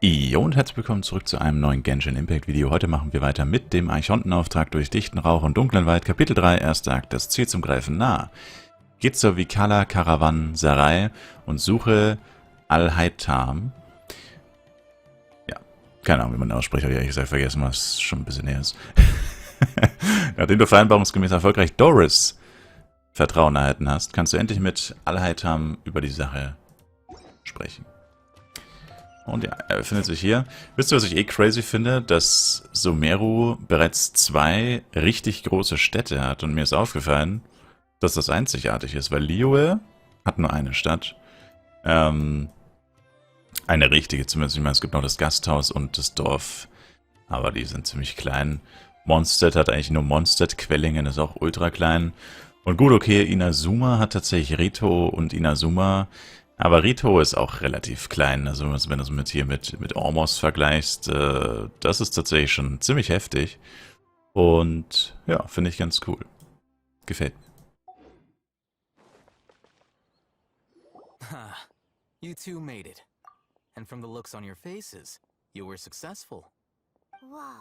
Jo und herzlich willkommen zurück zu einem neuen Genshin Impact Video. Heute machen wir weiter mit dem Archontenauftrag durch dichten Rauch und dunklen Wald, Kapitel 3, erster Akt, das Ziel zum Greifen nah. Geht zur Vikala Karawanserei und suche Al-Haytham. Ja, keine Ahnung, wie man ausspricht, habe ich ehrlich gesagt vergessen, was schon ein bisschen näher ist. Nachdem du vereinbarungsgemäß erfolgreich Doris Vertrauen erhalten hast, kannst du endlich mit Al-Haytham über die Sache sprechen. Und ja, er befindet sich hier. Wisst ihr, was ich crazy finde? Dass Sumeru bereits 2 richtig große Städte hat. Und mir ist aufgefallen, dass das einzigartig ist, weil Liyue hat nur eine Stadt. Eine richtige zumindest. Ich meine, es gibt noch das Gasthaus und das Dorf. Aber die sind ziemlich klein. Mondstadt hat eigentlich nur Mondstadt. Quellingen ist auch ultra klein. Und gut, okay, Inazuma hat tatsächlich Rito und Inazuma. Aber Rito ist auch relativ klein, also wenn du es mit Ormos vergleichst, das ist tatsächlich schon ziemlich heftig. Und ja, finde ich ganz cool. Gefällt mir. You two made it. And from the looks on your faces, you were successful. Whoa,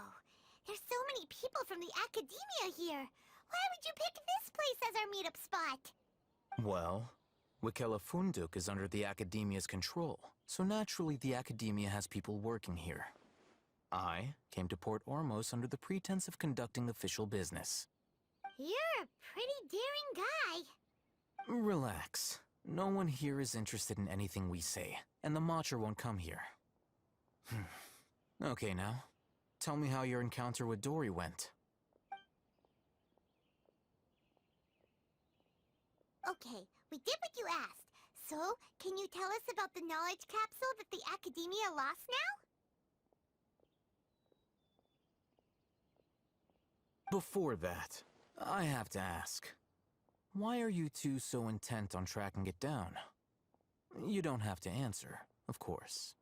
there's so many people from the academia here. Why would you pick this place as our meetup spot? Well, Wikela Funduk is under the Academia's control, so naturally the Academia has people working here. I came to Port Ormos under the pretense of conducting official business. You're a pretty daring guy. Relax. No one here is interested in anything we say, and the Matcher won't come here. Okay now, tell me how your encounter with Dory went. Okay, we did what you asked. So, can you tell us about the knowledge capsule that the Academia lost now? Before that, I have to ask, why are you two so intent on tracking it down? You don't have to answer, of course.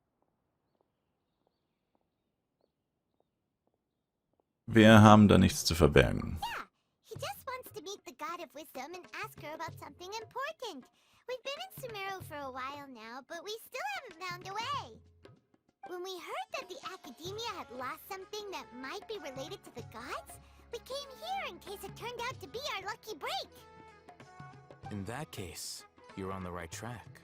Wir haben da nichts zu verbergen. Yeah, he just wants to meet the God of Wisdom and ask her about something important. We've been in Sumeru for a while now, but we still haven't found a way. When we heard that the Academia had lost something that might be related to the gods, we came here in case it turned out to be our lucky break. In that case, you're on the right track.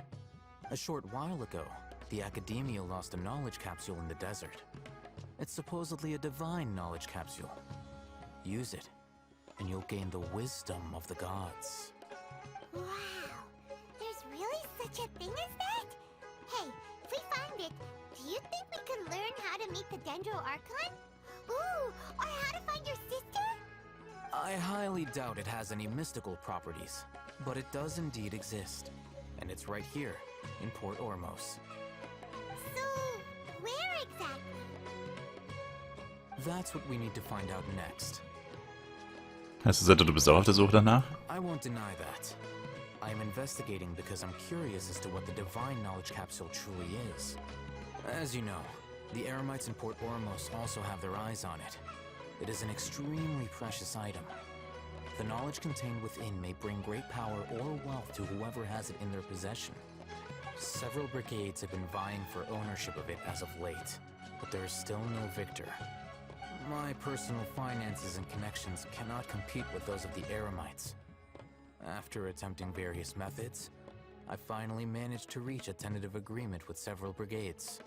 A short while ago, the Academia lost a knowledge capsule in the desert. It's supposedly a divine knowledge capsule. Use it, and you'll gain the wisdom of the gods. Wow, there's really such a thing as that? Hey, if we find it, do you think we could learn how to meet the Dendro Archon? Ooh, or how to find your sister? I highly doubt it has any mystical properties, but it does indeed exist. And it's right here, in Port Ormos. So, where exactly? That's what we need to find out next. Heißt das, du bist auch auf der Suche danach? I won't deny that. I am investigating because I'm curious as to what the divine knowledge capsule truly is. As you know, the Eremites in Port Ormos also have their eyes on it. It is an extremely precious item. The knowledge contained within may bring great power or wealth to whoever has it in their possession. Several brigades have been vying for ownership of it as of late, but there is still no victor. My personal finances and connections cannot compete with those of the Eremites. After attempting various methods, I finally managed to reach a tentative agreement with several brigades.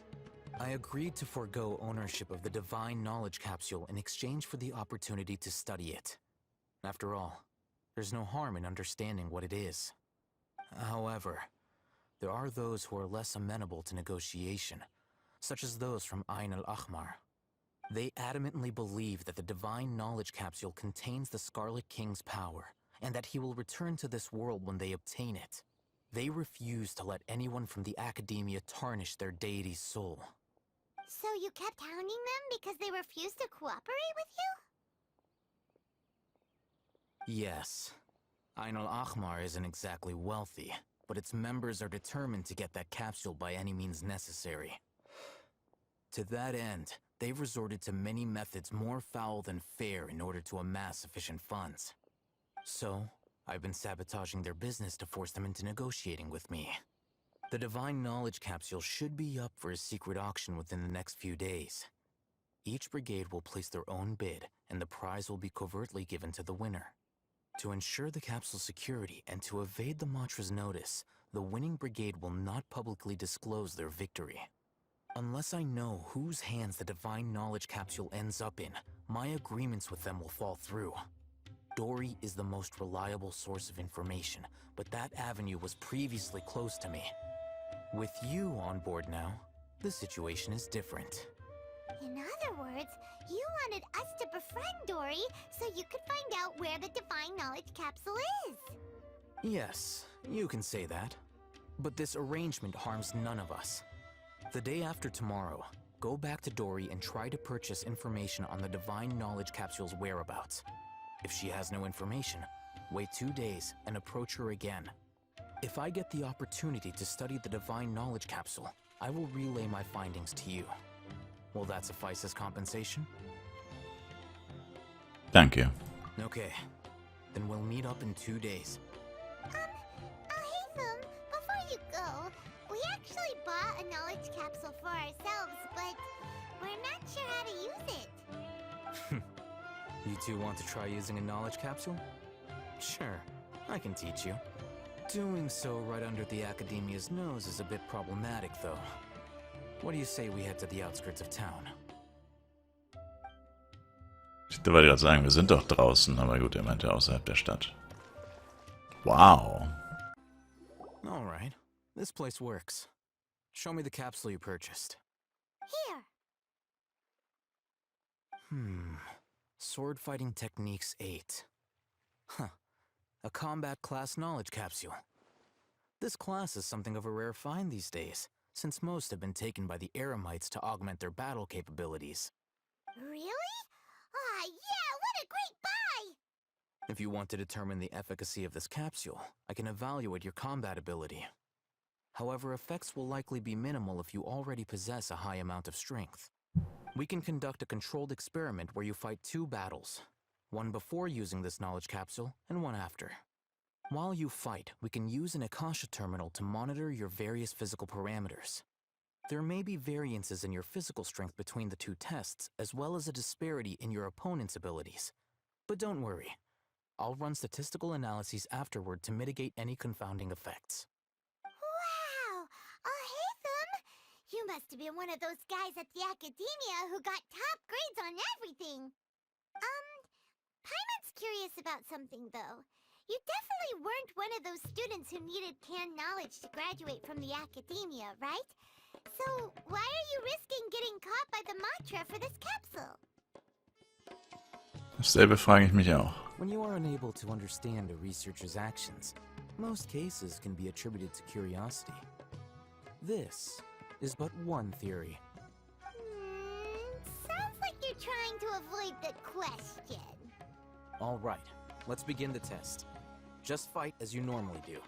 I agreed to forego ownership of the divine knowledge capsule in exchange for the opportunity to study it. After all, there's no harm in understanding what it is. However, there are those who are less amenable to negotiation, such as those from Ain al-Ahmar. They adamantly believe that the divine knowledge capsule contains the Scarlet King's power, and that he will return to this world when they obtain it. They refuse to let anyone from the Academia tarnish their deity's soul. So you kept hounding them because they refused to cooperate with you? Yes. Ain al-Ahmar isn't exactly wealthy, but its members are determined to get that capsule by any means necessary. To that end, they've resorted to many methods more foul than fair in order to amass sufficient funds. So, I've been sabotaging their business to force them into negotiating with me. The Divine Knowledge Capsule should be up for a secret auction within the next few days. Each brigade will place their own bid, and the prize will be covertly given to the winner. To ensure the capsule's security and to evade the Matra's notice, the winning brigade will not publicly disclose their victory. Unless I know whose hands the Divine Knowledge Capsule ends up in, my agreements with them will fall through. Dory is the most reliable source of information, but that avenue was previously closed to me. With you on board now, the situation is different. In other words, you wanted us to befriend Dory so you could find out where the Divine Knowledge Capsule is. Yes, you can say that. But this arrangement harms none of us. The day after tomorrow, go back to Dory and try to purchase information on the Divine Knowledge Capsule's whereabouts. If she has no information, wait 2 days and approach her again. If I get the opportunity to study the Divine Knowledge Capsule, I will relay my findings to you. Will that suffice as compensation? Thank you. Okay, then we'll meet up in 2 days. Hatham, before you go, we actually bought a knowledge capsule for ourselves, but we're not sure how to use it. You two want to try using a knowledge capsule? Sure, I can teach you. Doing so right under the Academia's nose is a bit problematic, though. What do you say we head to the outskirts of town? Ich wollte gerade sagen, wir sind doch draußen, aber gut, er meinte außerhalb der Stadt. Wow. Alright, this place works. Show me the capsule you purchased. Here. Sword Fighting Techniques 8. Huh. A combat class knowledge capsule. This class is something of a rare find these days, since most have been taken by the Eremites to augment their battle capabilities. Really? Ah, yeah, what a great buy! If you want to determine the efficacy of this capsule, I can evaluate your combat ability. However, effects will likely be minimal if you already possess a high amount of strength. We can conduct a controlled experiment where you fight 2 battles, one before using this knowledge capsule and one after. While you fight, we can use an Akasha terminal to monitor your various physical parameters. There may be variances in your physical strength between the 2 tests, as well as a disparity in your opponent's abilities. But don't worry, I'll run statistical analyses afterward to mitigate any confounding effects. Wow! Hatham! You must have been one of those guys at the Academia who got top grades on everything. Paimon's curious about something, though. You definitely weren't one of those students who needed canned knowledge to graduate from the Academia, right? So, why are you risking getting caught by the Matra for this capsule? Dasselbe frage ich mich auch. When you are unable to understand a researcher's actions, most cases can be attributed to curiosity. This is but one theory. Sounds like you're trying to avoid the question. All right, let's begin the test. Just fight as you normally do.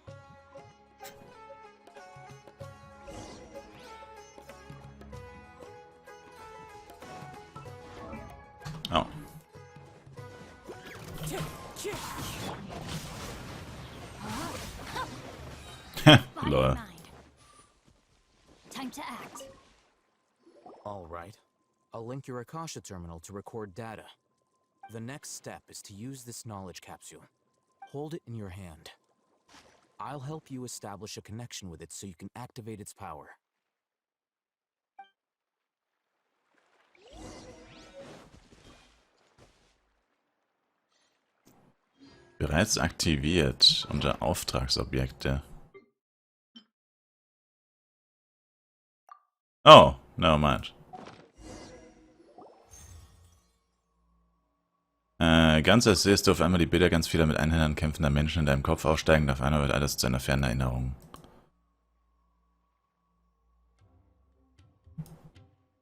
Oh. Lol. Time to act. All right. I'll link your Akasha terminal to record data. The next step is to use this knowledge capsule. Hold it in your hand. I'll help you establish a connection with it so you can activate its power. Bereits aktiviert unter Auftragsobjekte. Oh, never mind. Ganz als siehst du auf einmal die Bilder ganz vieler mit Einhändern kämpfender Menschen in deinem Kopf aufsteigen, auf einmal wird alles zu einer fernen Erinnerung.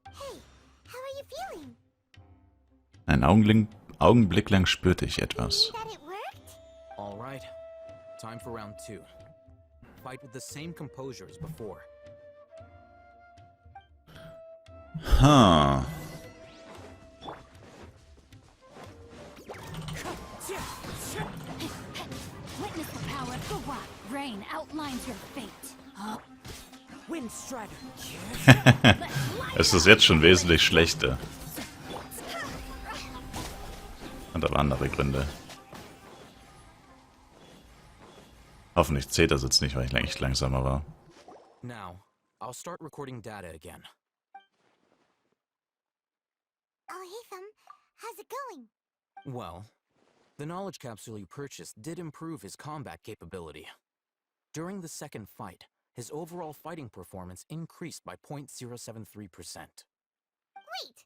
Hey, how are you feeling? Einen Augenblick lang spürte ich etwas. That it worked? All right. Time for round 2. Fight with the same composure as before. Huh. Witness the power of the rock. Rain outlines your fate. Es ist jetzt schon wesentlich schlechter. Und aber andere Gründe. Hoffentlich zählt das jetzt nicht, weil ich echt langsamer war. Now, I'll start recording data again. Oh, how's it going? Well, the knowledge capsule you purchased did improve his combat capability. During the second fight, his overall fighting performance increased by 0.073%. Wait,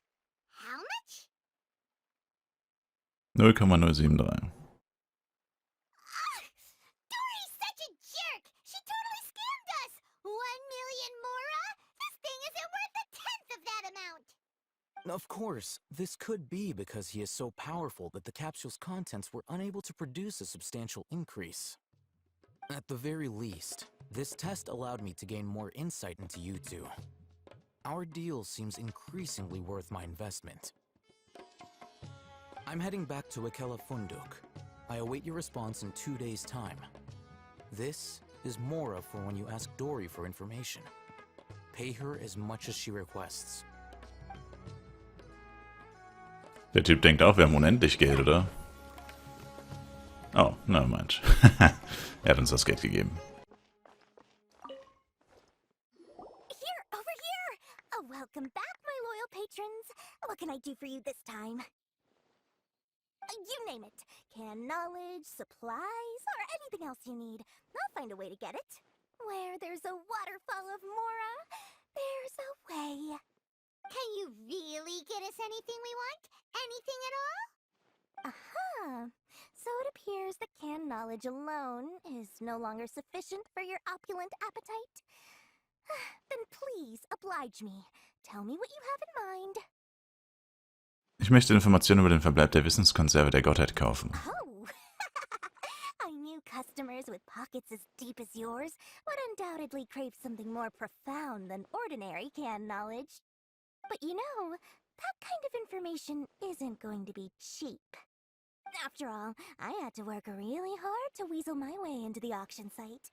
how much? 0,073. Dory's such a jerk! She totally scammed us! 1 million mora? This thing isn't worth a tenth of that amount! Of course, this could be because he is so powerful that the capsule's contents were unable to produce a substantial increase. At the very least, this test allowed me to gain more insight into you two. Our deal seems increasingly worth my investment. I'm heading back to Akela Funduk. I await your response in 2 days' time. This is Mora for when you ask Dory for information. Pay her as much as she requests. Der Typ denkt auch, wir haben unendlich Geld, oder? Oh, never mind. Er hat uns das Geld gegeben. Here, over here! Oh, welcome back, my loyal patrons. What can I do for you this time? You name it. Canned knowledge, supplies, or anything else you need. I'll find a way to get it. Where there's a waterfall of Mora, there's a way. Can you really get us anything we want? Anything at all? Uh-huh. So it appears that canned knowledge alone is no longer sufficient for your opulent appetite. Then please oblige me. Tell me what you have in mind. Ich möchte Informationen über den Verbleib der Wissenskonserve der Gottheit kaufen. Oh, I knew customers with pockets as deep as yours would undoubtedly crave something more profound than ordinary canned knowledge. But you know, that kind of information isn't going to be cheap. After all, I had to work really hard to weasel my way into the auction site.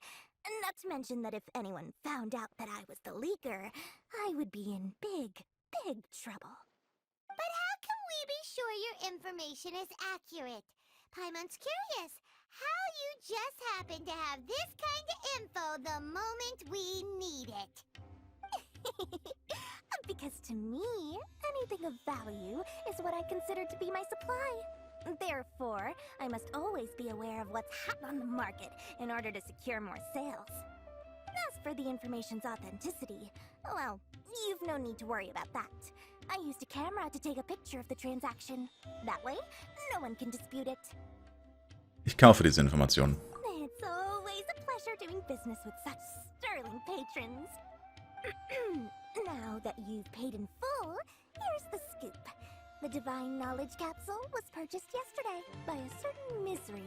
Not to mention that if anyone found out that I was the leaker, I would be in big, big trouble. But how can we be sure your information is accurate? Paimon's curious how you just happen to have this kind of info the moment we need it. Because to me, anything of value is what I consider to be my supply. Therefore, I must always be aware of what's hot on the market in order to secure more sales. As for the information's authenticity, well, you've no need to worry about that. I used a camera to take a picture of the transaction. That way, no one can dispute it. Ich kaufe diese Informationen. It's always a pleasure doing business with such sterling patrons. Now that you've paid in full, here's the scoop. The Divine Knowledge Capsule was purchased yesterday by a certain Misery,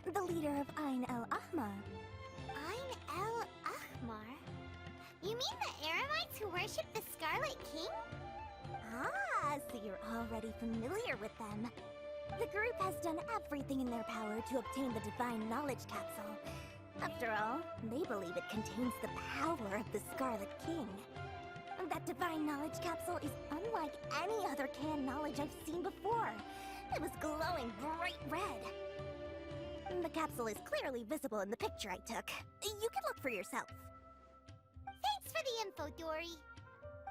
the leader of Ain el-Ahmar. Ain el-Ahmar? You mean the Eremites who worship the Scarlet King? Ah, so you're already familiar with them. The group has done everything in their power to obtain the Divine Knowledge Capsule. After all, they believe it contains the power of the Scarlet King. That Divine Knowledge Capsule is unlike any other canned knowledge I've seen before. It was glowing bright red. The capsule is clearly visible in the picture I took. You can look for yourself. Thanks for the info, Dory.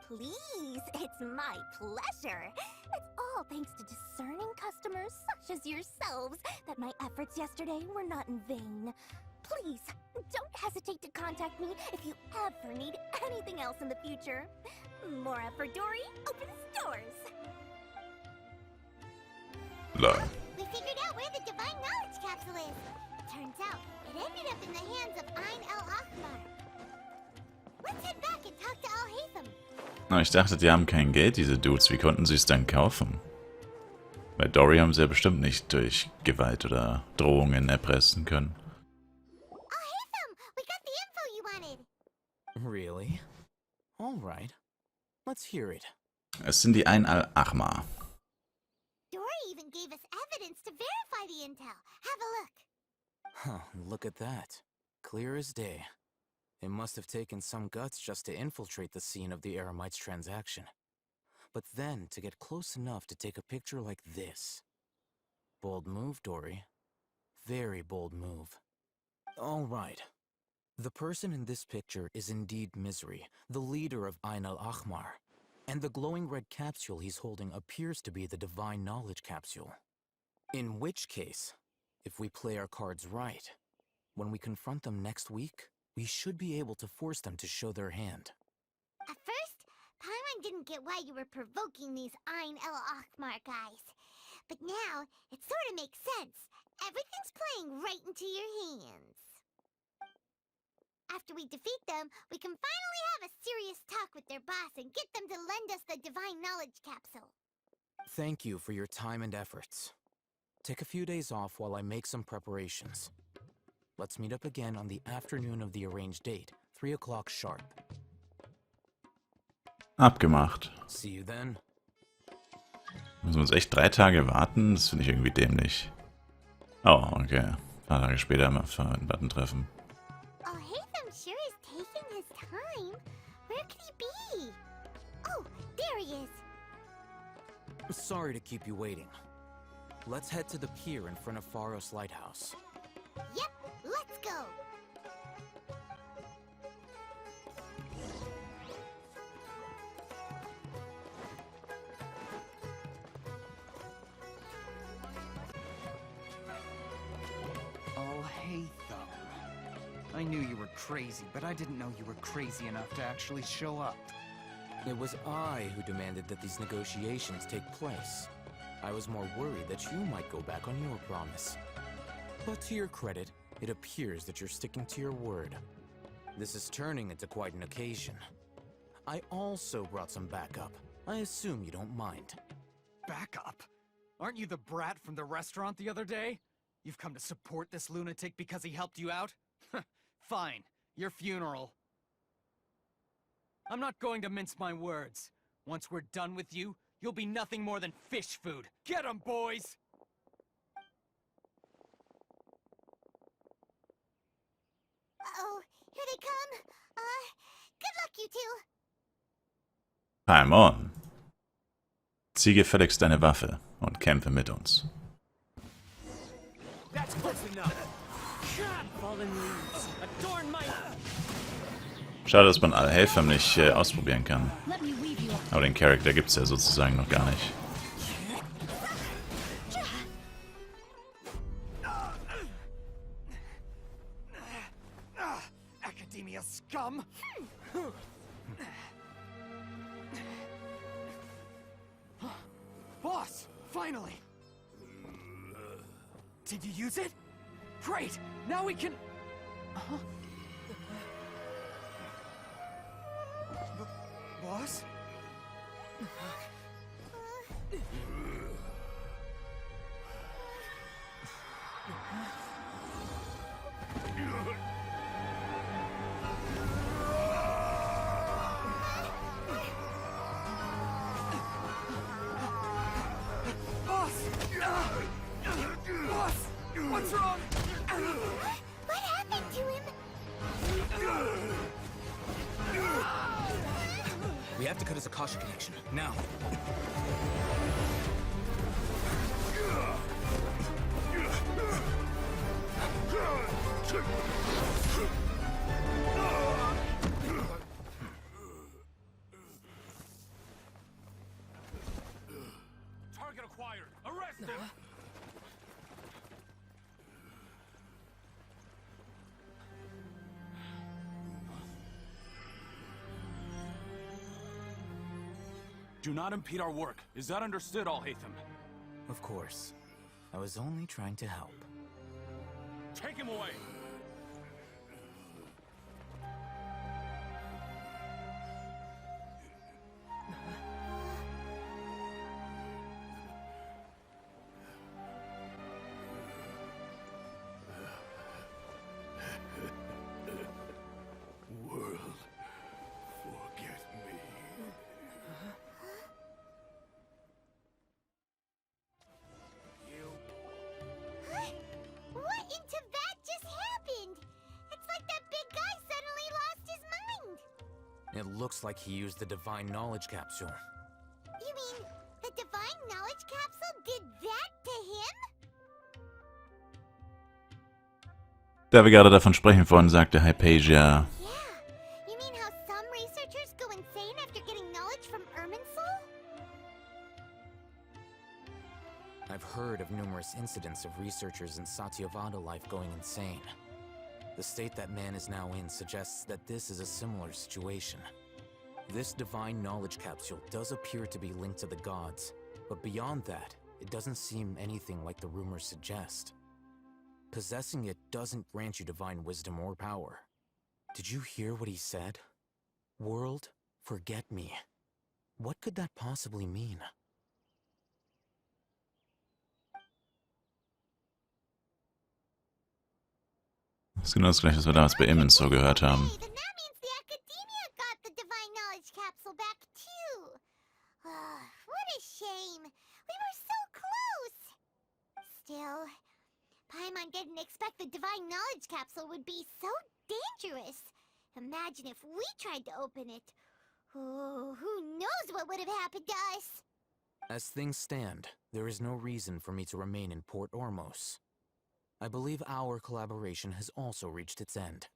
Please, it's my pleasure. It's all thanks to discerning customers such as yourselves that my efforts yesterday were not in vain. Please, don't hesitate to contact me if you ever need anything else in the future. Mora for Dory opens doors. Lol. We figured out where the Divine Knowledge Capsule is. Turns out, it ended up in the hands of Ain el-Ahmar. Let's head back and talk to Al-Haytham. Na, ich dachte, die haben kein Geld, diese Dudes. Wie konnten sie es dann kaufen? Bei Dory haben sie ja bestimmt nicht durch Gewalt oder Drohungen erpressen können. Really? All right. Let's hear it. Es sind die Ain el-Ahmar. Dory even gave us evidence to verify the intel. Have a look. Huh, look at that. Clear as day. It must have taken some guts just to infiltrate the scene of the Eremites' transaction. But then to get close enough to take a picture like this. Bold move, Dory. Very bold move. All right. The person in this picture is indeed Misery, the leader of Ain al-Ahmar. And the glowing red capsule he's holding appears to be the Divine Knowledge Capsule. In which case, if we play our cards right, when we confront them next week, we should be able to force them to show their hand. At first, Paimon didn't get why you were provoking these Ain el-Ahmar guys. But now, it sort of makes sense. Everything's playing right into your hands. After we defeat them, we can finally have a serious talk with their boss and get them to lend us the Divine Knowledge Capsule. Thank you for your time and efforts. Take a few days off while I make some preparations. Let's meet up again on the afternoon of the arranged date, 3 o'clock sharp. Abgemacht. See you then. Müssen wir uns echt 3 Tage warten? Das finde ich irgendwie dämlich. Oh, okay. Ein paar Tage später mal für ein Button treffen. Oh, Haytham sure is taking his time. Where could he be? Oh, there he is. Sorry to keep you waiting. Let's head to the pier in front of Pharos Lighthouse. Yep, let's go. Oh, Haytham. I knew you were crazy, but I didn't know you were crazy enough to actually show up. It was I who demanded that these negotiations take place. I was more worried that you might go back on your promise. But to your credit, it appears that you're sticking to your word. This is turning into quite an occasion. I also brought some backup. I assume you don't mind. Backup? Aren't you the brat from the restaurant the other day? You've come to support this lunatic because he helped you out? Fine, your funeral. I'm not going to mince my words. Once we're done with you, you'll be nothing more than fish food. Get 'em, boys! Uh-oh, here they come. Good luck, you two. Paimon. Zieh gefälligst deine Waffe und kämpfe mit uns. That's close enough. Fallen leaves. Adorn my... Schade, dass man Helfern nicht ausprobieren kann. Aber den Charakter gibt es ja sozusagen noch gar nicht. Academia scum! Boss! Finally! Did you use it? Great! Now we can... Boss? Boss! What's wrong? What happened to him? We have to cut his Akasha connection, now. Target acquired. Arrest him. Do not impede our work. Is that understood, Al-Haytham? Of course. I was only trying to help. Take him away! World, forget me. What in Tibet just It looks like he used the Divine Knowledge Capsule. You mean the Divine Knowledge Capsule did that to him? Da wir gerade davon sprechen vorhin, sagte Hypatia. Yeah. You mean how some researchers go insane after getting knowledge from Irminsul? I've heard of numerous incidents of researchers in Satyavada life going insane. The state that man is now in suggests that this is a similar situation. This Divine Knowledge Capsule does appear to be linked to the gods, but beyond that, it doesn't seem anything like the rumors suggest. Possessing it doesn't grant you divine wisdom or power. Did you hear what he said? World, forget me. What could that possibly mean? Das ist genau das gleiche, was wir damals bei Immens so gehört haben. Hey, then that means the Academia got the Divine Knowledge Capsule back too. What a shame. We were so close. Still, Paimon didn't expect the Divine Knowledge Capsule would be so dangerous. Imagine if we tried to open it. Oh, who knows what would have happened to us? As things stand, there is no reason for me to remain in Port Ormos. I believe our collaboration has also reached its end.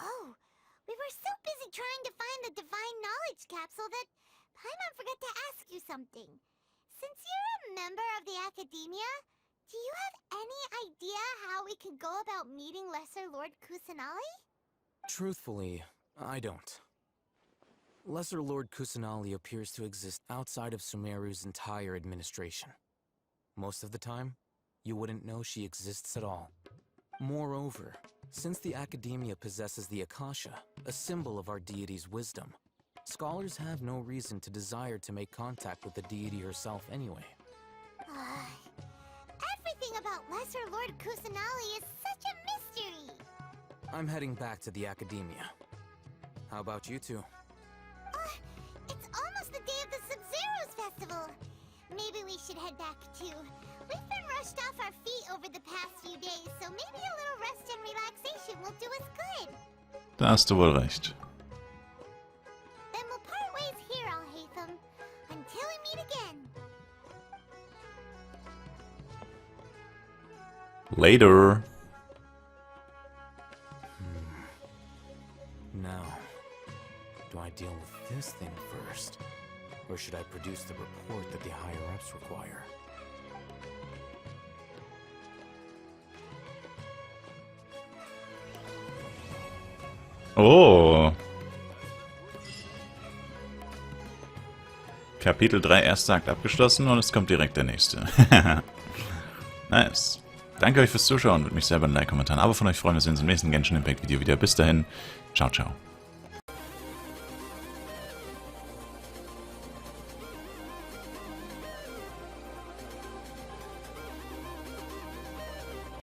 Oh, we were so busy trying to find the Divine Knowledge Capsule that Paimon forgot to ask you something. Since you're a member of the Academia, do you have any idea how we could go about meeting Lesser Lord Kusanali? Truthfully, I don't. Lesser Lord Kusanali appears to exist outside of Sumeru's entire administration. Most of the time, you wouldn't know she exists at all. Moreover, since the Academia possesses the Akasha, a symbol of our deity's wisdom, scholars have no reason to desire to make contact with the deity herself anyway. Everything about Lesser Lord Kusanali is such a mystery. I'm heading back to the Academia. How about you two? It's almost the day of the Sub-Zero's festival. Maybe we should head back too. We've been rushed off our feet over the past few days, so maybe a little rest and relaxation will do us good. Da hast du wohl recht. Then we'll part ways here, Alhaitham, until we meet again. Later. Now, do I deal with this thing first? Or should I produce the report that the higher-ups require? Oh. Kapitel 3, erster Akt abgeschlossen und es kommt direkt der nächste. Nice. Danke euch fürs Zuschauen. Würde mich selber ein Like, Kommentar, ein Abo von euch freuen. Wir sehen uns im nächsten Genshin Impact Video wieder. Bis dahin. Ciao, ciao.